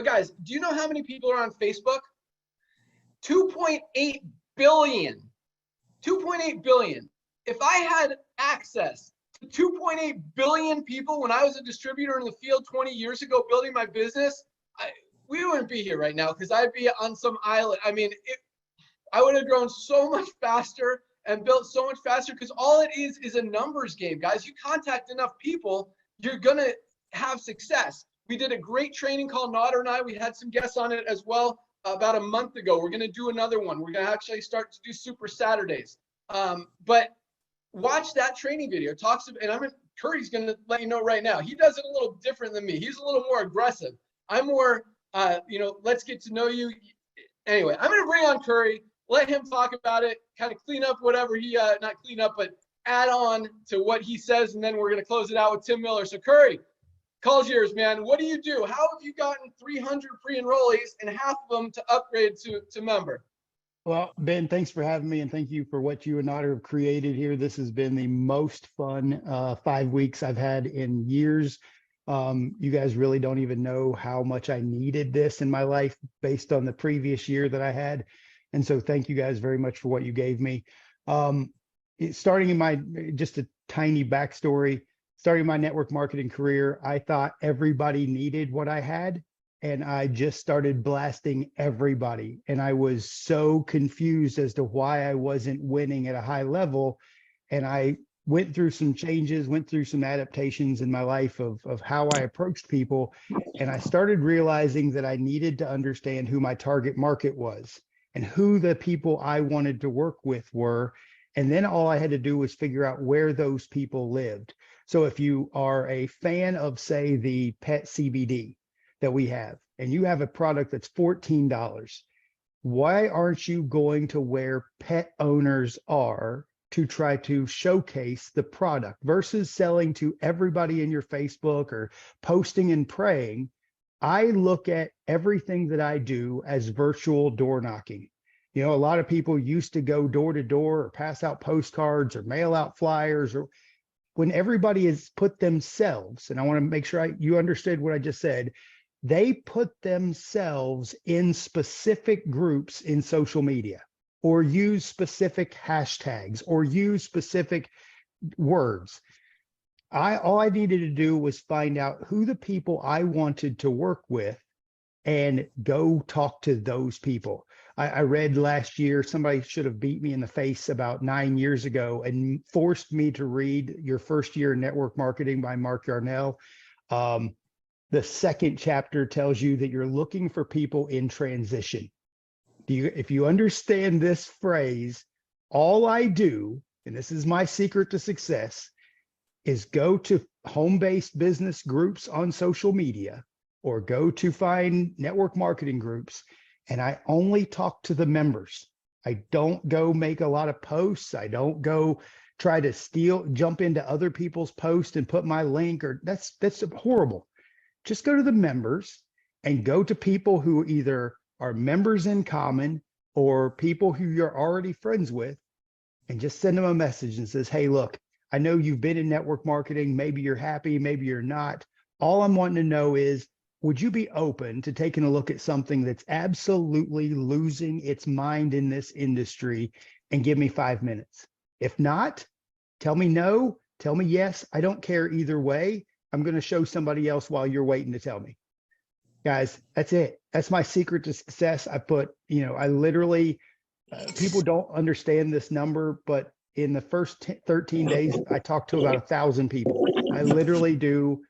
But guys, do you know how many people are on Facebook? 2.8 billion. 2.8 billion. If I had access to 2.8 billion people when I was a distributor in the field 20 years ago building my business, we wouldn't be here right now because I'd be on some island. I mean, I would have grown so much faster and built so much faster because all it is a numbers game, guys. You contact enough people, you're going to have success. We did a great training call, Nodder and I. We had some guests on it as well about a month ago. We're going to do another one. We're going to actually start to do Super Saturdays. But watch that training video. And Curry's going to let you know right now. He does it a little different than me. He's a little more aggressive. I'm more, let's get to know you. Anyway, I'm going to bring on Curry, let him talk about it, kind of clean up whatever not clean up, but add on to what he says. And then we're going to close it out with Tim Miller. So Curry, call's yours, man. What do you do? How have you gotten 300 pre-enrollees and half of them to upgrade to member? Well, Ben, thanks for having me, and thank you for what you and Nodder have created here. This has been the most fun 5 weeks I've had in years. You guys really don't even know how much I needed this in my life based on the previous year that I had. And so thank you guys very much for what you gave me. Starting in just a tiny backstory, starting my network marketing career, I thought everybody needed what I had. And I just started blasting everybody. And I was so confused as to why I wasn't winning at a high level. And I went through some changes, went through some adaptations in my life of how I approached people. And I started realizing that I needed to understand who my target market was and who the people I wanted to work with were. And then all I had to do was figure out where those people lived. So if you are a fan of, say, the pet CBD that we have, and you have a product that's $14, why aren't you going to where pet owners are to try to showcase the product versus selling to everybody in your Facebook or posting and praying? I look at everything that I do as virtual door knocking. You know, a lot of people used to go door to door or pass out postcards or mail out flyers, or when everybody has put themselves, and I want to make sure you understood what I just said, they put themselves in specific groups in social media or use specific hashtags or use specific words. All I needed to do was find out who the people I wanted to work with and go talk to those people. I read last year, somebody should have beat me in the face about 9 years ago and forced me to read Your First Year in Network Marketing by Mark Yarnell. The second chapter tells you that you're looking for people in transition. If you understand this phrase, all I do, and this is my secret to success, is go to home-based business groups on social media or go to find network marketing groups, and I only talk to the members. I don't go make a lot of posts. I don't go try to jump into other people's posts and put my link, or that's horrible. Just go to the members and go to people who either are members in common or people who you're already friends with, and just send them a message and says, hey, look, I know you've been in network marketing. Maybe you're happy, maybe you're not. All I'm wanting to know is, would you be open to taking a look at something that's absolutely losing its mind in this industry and give me 5 minutes? If not, tell me no, tell me yes. I don't care either way. I'm going to show somebody else while you're waiting to tell me. Guys, that's it. That's my secret to success. I literally, people don't understand this number, but in the first 13 days, I talked to about 1,000 people. I literally do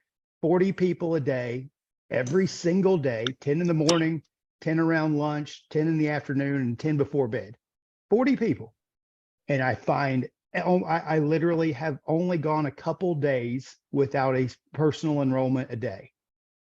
40 people a day, every single day, 10 in the morning, 10 around lunch, 10 in the afternoon, and 10 before bed. 40 people. And I literally have only gone a couple days without a personal enrollment a day.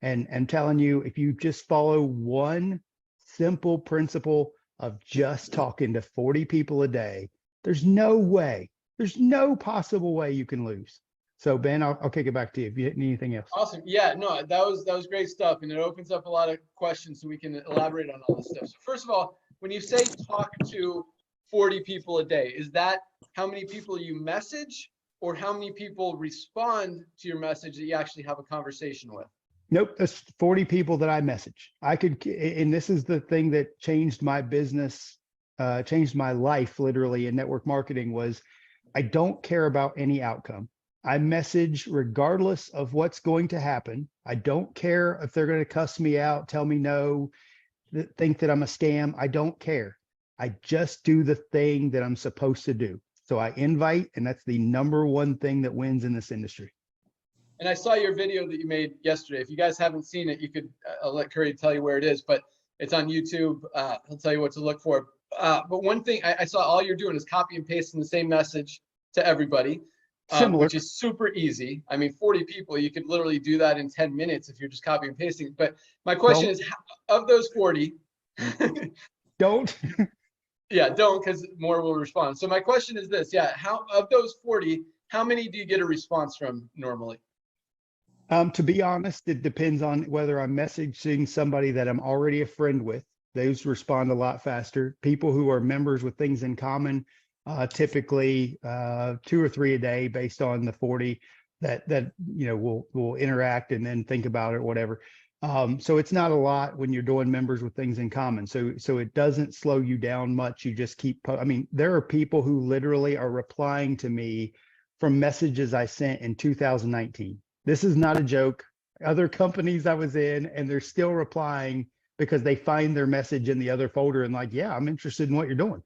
And I'm telling you, if you just follow one simple principle of just talking to 40 people a day, there's no possible way you can lose. So Ben, I'll kick it back to you if you need anything else. Awesome. Yeah, no, that was great stuff. And it opens up a lot of questions so we can elaborate on all this stuff. So first of all, when you say talk to 40 people a day, is that how many people you message or how many people respond to your message that you actually have a conversation with? Nope, that's 40 people that I message. I could, and this is the thing that changed my business, changed my life literally in network marketing was I don't care about any outcome. I message regardless of what's going to happen. I don't care if they're going to cuss me out, tell me no, think that I'm a scam. I don't care. I just do the thing that I'm supposed to do. So I invite, and that's the number one thing that wins in this industry. And I saw your video that you made yesterday. If you guys haven't seen it, you could, I'll let Curry tell you where it is, but it's on YouTube. He'll tell you what to look for. But one thing I saw all you're doing is copy and pasting the same message to everybody, Similar. which is super easy. I mean, 40 people, you could literally do that in 10 minutes if you're just copying and pasting. But my question is, of those 40, don't. Yeah, don't, because more will respond. So my question is this, yeah, how of those 40, how many do you get a response from normally? To be honest, it depends on whether I'm messaging somebody that I'm already a friend with. Those respond a lot faster. People who are members with things in common, typically 2 or 3 a day based on the 40 that will interact and then think about it or whatever. So it's not a lot when you're doing members with things in common. So it doesn't slow you down much. You just keep, I mean, there are people who literally are replying to me from messages I sent in 2019. This is not a joke. Other companies I was in, and they're still replying because they find their message in the other folder and like, yeah, I'm interested in what you're doing.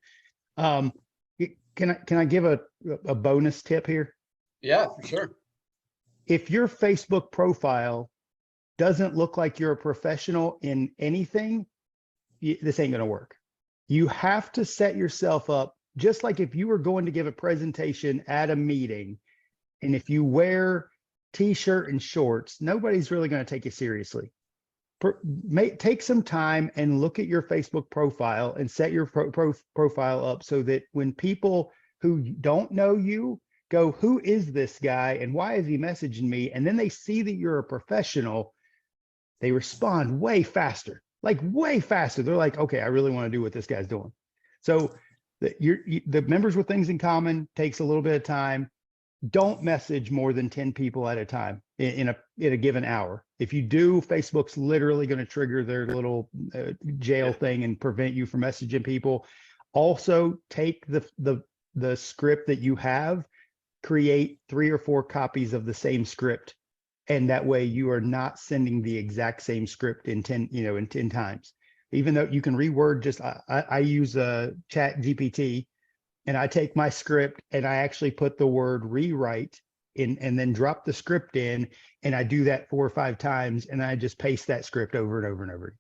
Can I give a bonus tip here? Yeah, for sure. If your Facebook profile doesn't look like you're a professional in anything, this ain't going to work. You have to set yourself up just like if you were going to give a presentation at a meeting, and if you wear t-shirt and shorts, nobody's really going to take you seriously. Take some time and look at your Facebook profile and set your profile up so that when people who don't know you go, who is this guy and why is he messaging me? And then they see that you're a professional, they respond way faster, like way faster. They're like, okay, I really want to do what this guy's doing. So the members with things in common takes a little bit of time. Don't message more than 10 people at a time in a given hour. If you do, Facebook's literally going to trigger their little jail thing and prevent you from messaging people. Also, take the script that you have, create 3 or 4 copies of the same script, and that way you are not sending the exact same script in 10 times. Even though you can reword, just I use Chat GPT. And I take my script and I actually put the word rewrite in and then drop the script in. And I do that 4 or 5 times and I just paste that script over and over and over.